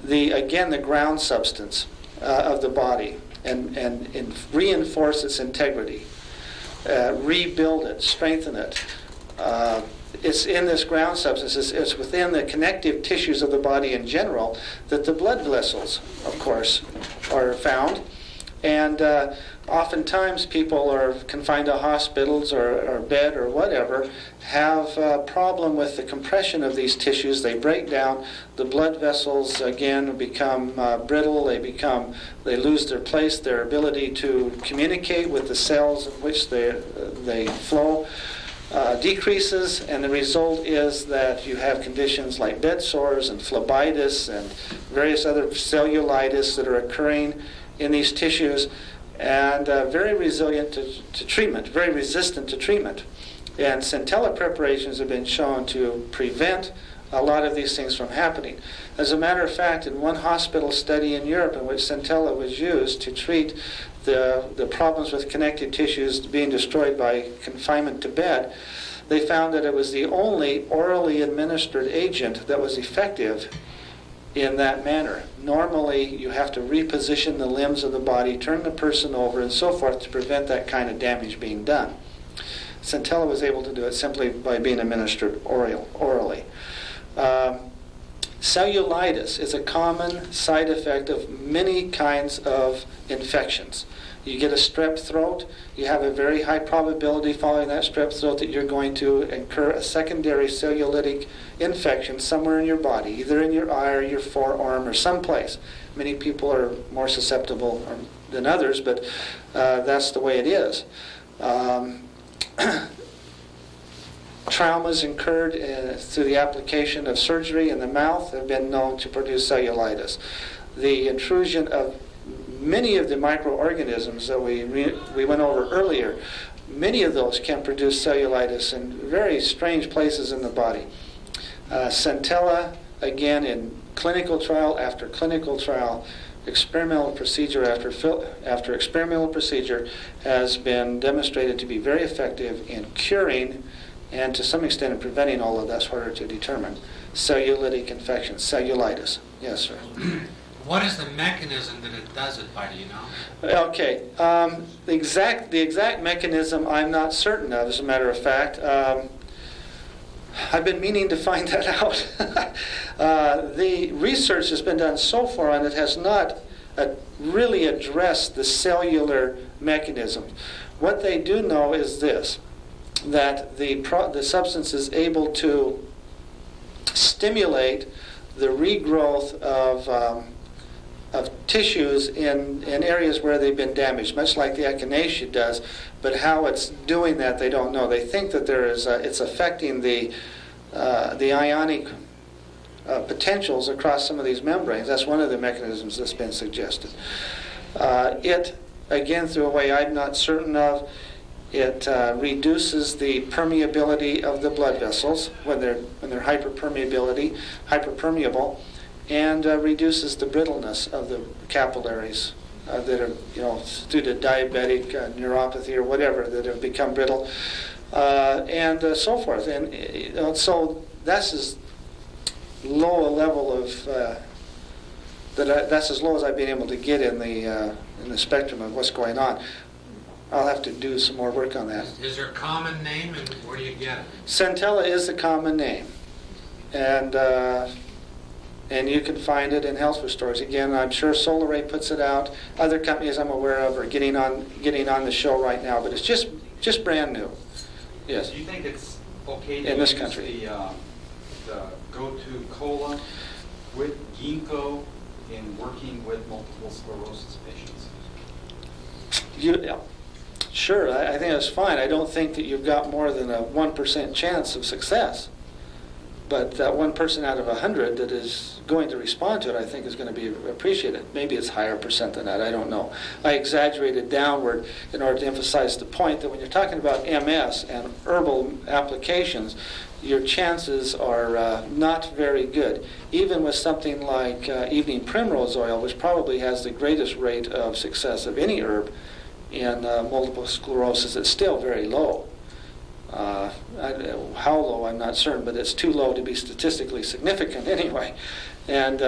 the ground substance of the body and reinforce its integrity, rebuild it, strengthen it. It's in this ground substance, it's within the connective tissues of the body in general that the blood vessels, of course, are found. And Oftentimes people are confined to hospitals or bed or whatever, have a problem with the compression of these tissues. They break down. The blood vessels, again, become brittle. They lose their place, their ability to communicate with the cells in which they flow decreases, and the result is that you have conditions like bed sores and phlebitis and various other cellulitis that are occurring in these tissues, and very resilient to treatment, very resistant to treatment. And centella preparations have been shown to prevent a lot of these things from happening. As a matter of fact, in one hospital study in Europe in which centella was used to treat the problems with connective tissues being destroyed by confinement to bed, they found that it was the only orally administered agent that was effective in that manner. Normally, you have to reposition the limbs of the body, turn the person over, and so forth to prevent that kind of damage being done. Centella was able to do it simply by being administered orally. Cellulitis is a common side effect of many kinds of infections. You get a strep throat, you have a very high probability following that strep throat that you're going to incur a secondary cellulitic infection somewhere in your body, either in your eye or your forearm or someplace. Many people are more susceptible than others, but that's the way it is. Traumas incurred through the application of surgery in the mouth have been known to produce cellulitis. The intrusion of many of the microorganisms that we went over earlier, many of those can produce cellulitis in very strange places in the body. Centella, again, in clinical trial after clinical trial, experimental procedure after experimental procedure, has been demonstrated to be very effective in curing and to some extent in preventing all of that's harder to determine. Cellulitic infections, cellulitis. Yes, sir. What is the mechanism that it does it by, do you know? Okay. The exact mechanism I'm not certain of, as a matter of fact. I've been meaning to find that out. The research that's been done so far on it has not really addressed the cellular mechanism. What they do know is this, that the substance is able to stimulate the regrowth of tissues in areas where they've been damaged, much like the echinacea does, but how it's doing that they don't know. They think that it's affecting the ionic potentials across some of these membranes. That's one of the mechanisms that's been suggested. It, again, through a way I'm not certain of, it reduces the permeability of the blood vessels when they're hyperpermeable, and reduces the brittleness of the capillaries that are, due to diabetic neuropathy or whatever, that have become brittle, and so forth. And so that's as low a level of that's as low as I've been able to get in the spectrum of what's going on. I'll have to do some more work on that. Is there a common name, and where do you get it? Centella is the common name, and you can find it in health food stores. Again, I'm sure Solaray puts it out. Other companies I'm aware of are getting on the show right now, but it's just brand new. Yes. Do you think it's okay to in this use country. the go-to cola with ginkgo in working with multiple sclerosis patients? Sure, I think that's fine. I don't think that you've got more than a 1% chance of success. But that 1 person out of 100 that is going to respond to it, I think, is going to be appreciated. Maybe it's higher percent than that. I don't know. I exaggerated downward in order to emphasize the point that when you're talking about MS and herbal applications, your chances are not very good. Even with something like evening primrose oil, which probably has the greatest rate of success of any herb in multiple sclerosis, it's still very low. How low, I'm not certain, but it's too low to be statistically significant anyway. And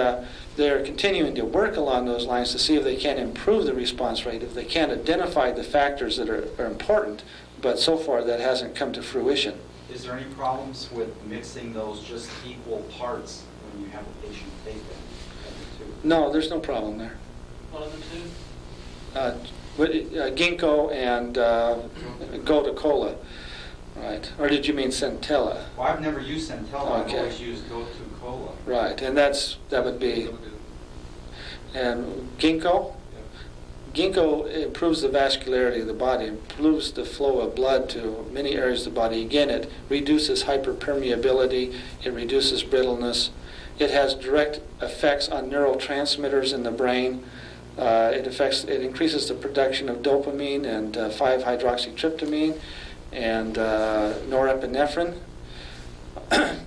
they're continuing to work along those lines to see if they can improve the response rate, if they can identify the factors that are important, but so far that hasn't come to fruition. Is there any problems with mixing those just equal parts when you have a patient take them? No, there's no problem there. One of the two? ginkgo and gotu-kola, right? Or did you mean centella? Well, I've never used Centella, Okay. I've always used Gotu-Kola. Right, and that would be, and ginkgo? Ginkgo improves the vascularity of the body, improves the flow of blood to many areas of the body. Again, it reduces hyperpermeability, it reduces brittleness. It has direct effects on neurotransmitters in the brain. It increases the production of dopamine and 5-hydroxytryptamine and norepinephrine.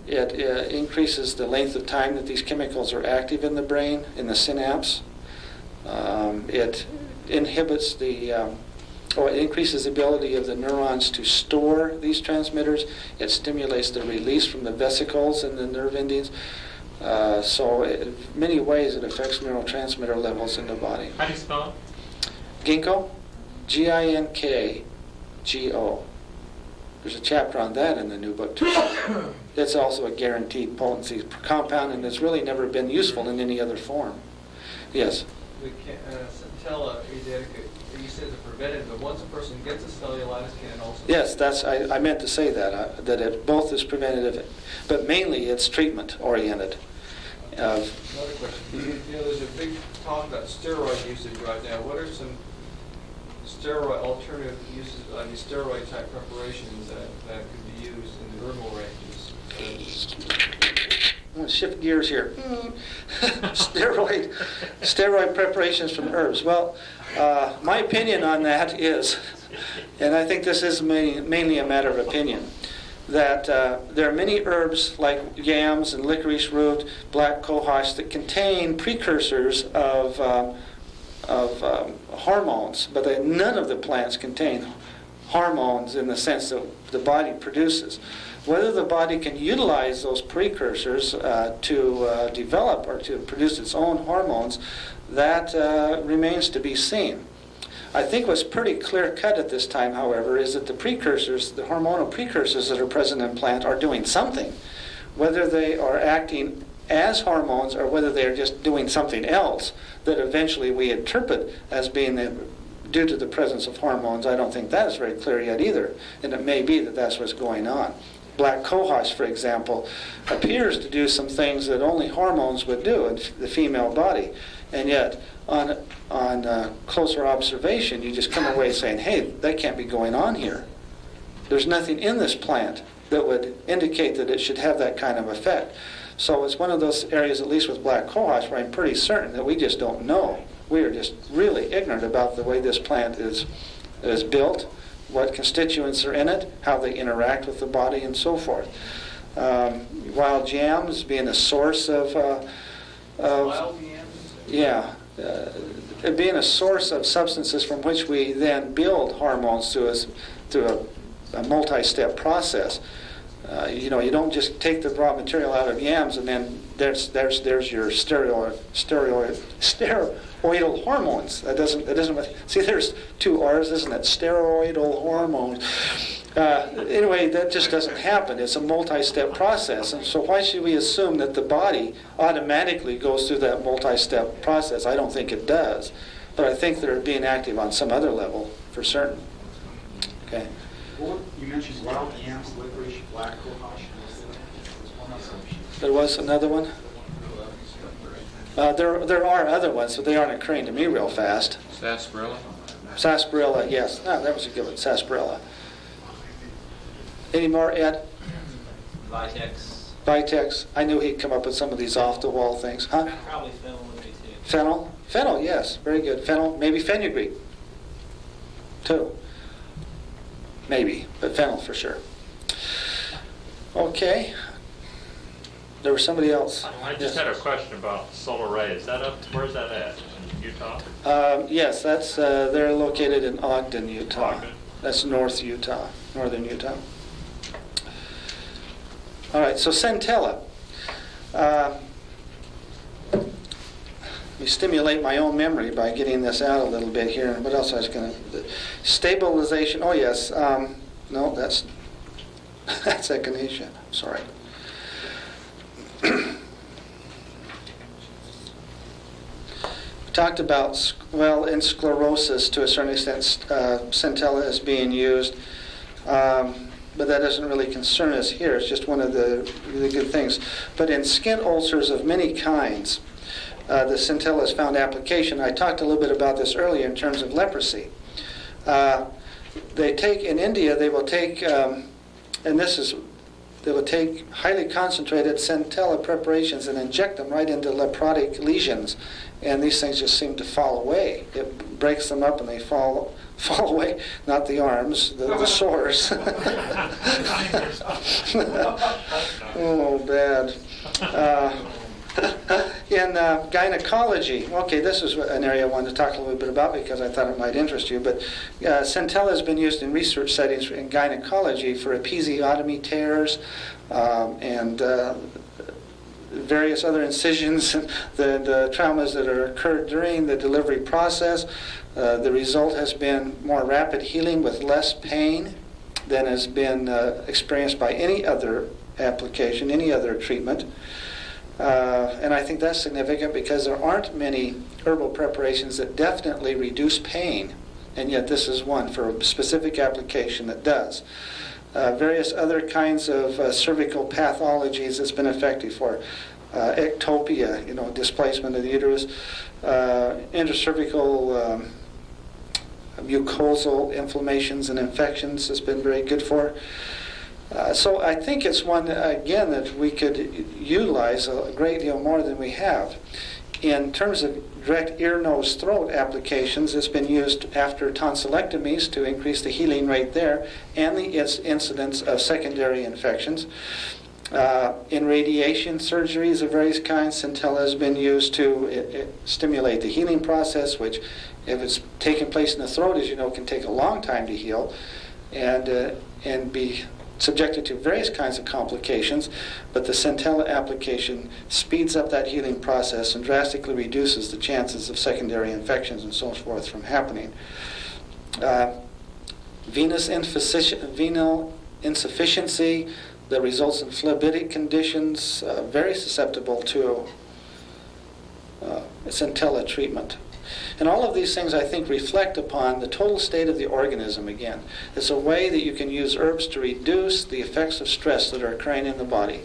It increases the length of time that these chemicals are active in the brain, in the synapse. It inhibits it increases the ability of the neurons to store these transmitters. It stimulates the release from the vesicles in the nerve endings. In many ways it affects neurotransmitter levels in the body. How do you spell it? Ginkgo, Ginkgo. There's a chapter on that in the new book too. It's also a guaranteed potency compound, and it's really never been useful in any other form. Yes? The Centella asiatica, you said it's a preventative, but once a person gets a cellulitis, can it also... Yes, I meant to say that it both is preventative, but mainly it's treatment oriented. Another question. There's a big talk about steroid usage right now. What are some alternative uses, steroid type preparations that could be used in the herbal ranges? I'm going to shift gears here. Steroid preparations from herbs. Well, my opinion on that is, and I think this is mainly a matter of opinion, that there are many herbs like yams and licorice root, black cohosh that contain precursors of hormones, but none of the plants contain hormones in the sense that the body produces. Whether the body can utilize those precursors to develop or to produce its own hormones, that remains to be seen. I think what's pretty clear-cut at this time, however, is that the hormonal precursors that are present in plant are doing something. Whether they are acting as hormones or whether they are just doing something else that eventually we interpret as being due to the presence of hormones, I don't think that is very clear yet either. And it may be that that's what's going on. Black cohosh, for example, appears to do some things that only hormones would do in the female body. And yet, on closer observation, you just come away saying, hey, that can't be going on here. There's nothing in this plant that would indicate that it should have that kind of effect. So it's one of those areas, at least with black cohosh, where I'm pretty certain that we just don't know. We are just really ignorant about the way this plant is built, what constituents are in it, how they interact with the body, and so forth. Wild yams being a source of Wild yams? Yeah, being a source of substances from which we then build hormones through a multi-step process. You don't just take the raw material out of yams and then there's your steroidal hormones. That doesn't. See, there's two R's, isn't it? Steroidal hormones. Anyway, that just doesn't happen. It's a multi-step process, and so why should we assume that the body automatically goes through that multi-step process? I don't think it does, but I think they're being active on some other level for certain. Okay. Well, you mentioned wild yams, licorice, black cohosh. There was another one. There are other ones, but they aren't occurring to me real fast. Sarsaparilla? Sarsaparilla, yes. No, that was a good one. Sarsaparilla. Any more, Ed? Vitex. I knew he'd come up with some of these off-the-wall things. Huh? Probably fennel would be too. Fennel? Fennel, yes. Very good. Fennel, maybe fenugreek, too. Maybe, but fennel for sure. Okay. There was somebody else. I just had a question about solar ray. Is that where's that at? In Utah? Yes, they're located in Ogden, Utah. Ogden. That's northern Utah. All right, so centella. Let me stimulate my own memory by getting this out a little bit here. And what else I was going to... Stabilization. Oh, yes. No, that's echinacea. Sorry. talked about, well, in sclerosis to a certain extent, centella is being used. But that doesn't really concern us here. It's just one of the really good things. But in skin ulcers of many kinds, the centella has found application. I talked a little bit about this earlier in terms of leprosy. They take, in India, they will take, they will take highly concentrated centella preparations and inject them right into leprotic lesions. And these things just seem to fall away. It breaks them up and they fall away, not the arms, the sores. Oh, bad. In gynecology, okay, this is an area I wanted to talk a little bit about because I thought it might interest you, but centella has been used in research settings in gynecology for episiotomy tears and various other incisions, the traumas that are occurred during the delivery process. The result has been more rapid healing with less pain than has been experienced by any other application, any other treatment. And I think that's significant because there aren't many herbal preparations that definitely reduce pain, and yet this is one for a specific application that does. Various other kinds of cervical pathologies it's been effective for. Ectopia, displacement of the uterus, intracervical mucosal inflammations and infections has been very good for. So I think it's one, again, that we could utilize a great deal more than we have. In terms of direct ear, nose, throat applications, it's been used after tonsillectomies to increase the healing rate there and the incidence of secondary infections. In radiation surgeries of various kinds, centella has been used to stimulate the healing process, which, if it's taking place in the throat, as you know, can take a long time to heal and be subjected to various kinds of complications, but the centella application speeds up that healing process and drastically reduces the chances of secondary infections and so forth from happening. Venous venal insufficiency that results in phlebitic conditions, very susceptible to centella treatment. And all of these things, I think, reflect upon the total state of the organism again. It's a way that you can use herbs to reduce the effects of stress that are occurring in the body.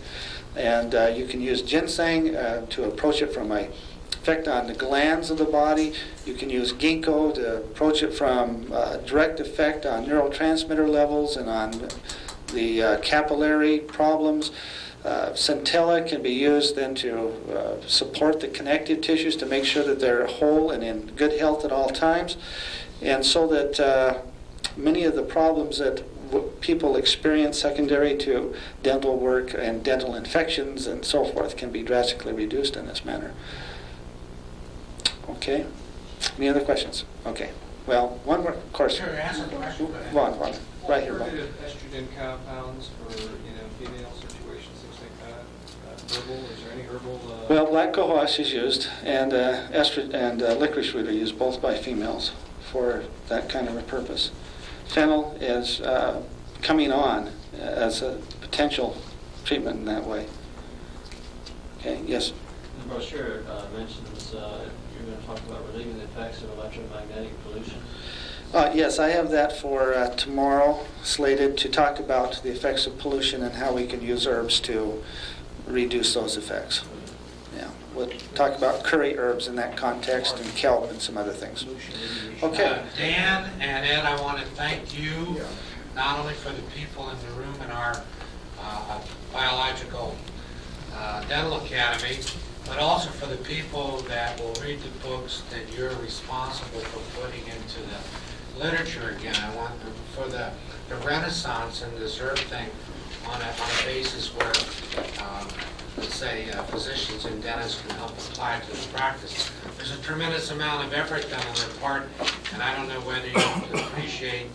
And you can use ginseng to approach it from an effect on the glands of the body. You can use ginkgo to approach it from direct effect on neurotransmitter levels and on the capillary problems. Centella can be used then to support the connective tissues to make sure that they're whole and in good health at all times, and so that many of the problems that people experience secondary to dental work and dental infections and so forth can be drastically reduced in this manner. Okay. Any other questions? Okay. Well, one more, of course. Sure, answer the question. One. Right here. Have you heard of estrogen compounds for female situations, things like that? Herbal? Is there any herbal? Well, black cohosh is used, and licorice root are used both by females for that kind of a purpose. Fennel is coming on as a potential treatment in that way. Okay. Yes. The brochure mentions you're going to talk about relieving the effects of electromagnetic pollution. Yes, I have that for tomorrow, slated to talk about the effects of pollution and how we can use herbs to reduce those effects. Yeah, we'll talk about curry herbs in that context and kelp and some other things. Okay. Dan and Ed, I want to thank you not only for the people in the room in our biological dental academy, but also for the people that will read the books that you're responsible for putting into the literature again. I want for the renaissance in this herb thing on a basis where, let's say, physicians and dentists can help apply it to the practice. There's a tremendous amount of effort done on their part, and I don't know whether you appreciate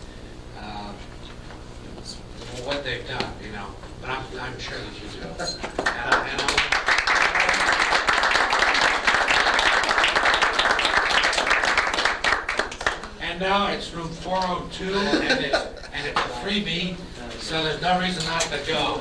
what they've done, but I'm sure that you do. And now it's room 402, and it's a freebie, so there's no reason not to go.